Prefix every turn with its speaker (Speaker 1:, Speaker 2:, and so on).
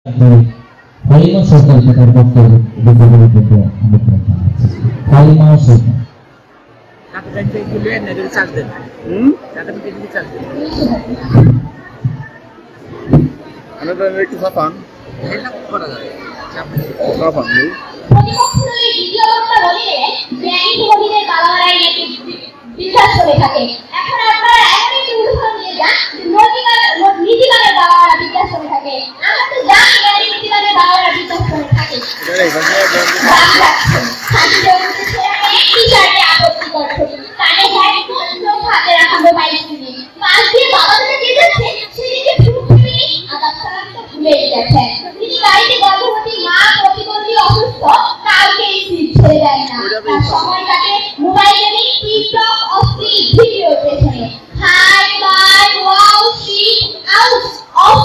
Speaker 1: Halimah Sultan kita waktu di Bogor itu ada berapa? Halimah Sultan.
Speaker 2: Kata janji kalian ada di Salden. Kata mungkin di Salden.
Speaker 3: Anda dah naik ke Safan?
Speaker 2: Enak kok ada.
Speaker 3: Safan ni.
Speaker 4: প্রতিপক্ষের দ্বিতীয় বক্তা বলিলেন জ্ঞানী প্রবীণের বাবারাই নাকি বিশ্বাস করে থাকে। এখন আপনারা এমন একটি উদাহরণ দিয়ে যান নীতিবানের বাবারা বিশ্বাস করে থাকে। আমরা তো জানি জ্ঞানী নীতিবানের বাবারা বিশ্বাস করে থাকে। কানে হেডফোন লোক হাতে রাখা মোবাইল ফোনে পাশ দিয়ে বাবা ধরে দিয়ে যাচ্ছে সেদিকে ঢুকবি আদাব সালাম তো ভুলেই গেছেন। তিনি বাড়িতে গর্ভবতী মা প্রতিবন্ধী অসুস্থ কাউকে ছেড়ে দেয় না। তার সময় কাটে মোবাইল গেমিং টিকটক অশ্লীল ভিডিও পেছনে। Hi bye wow shit out of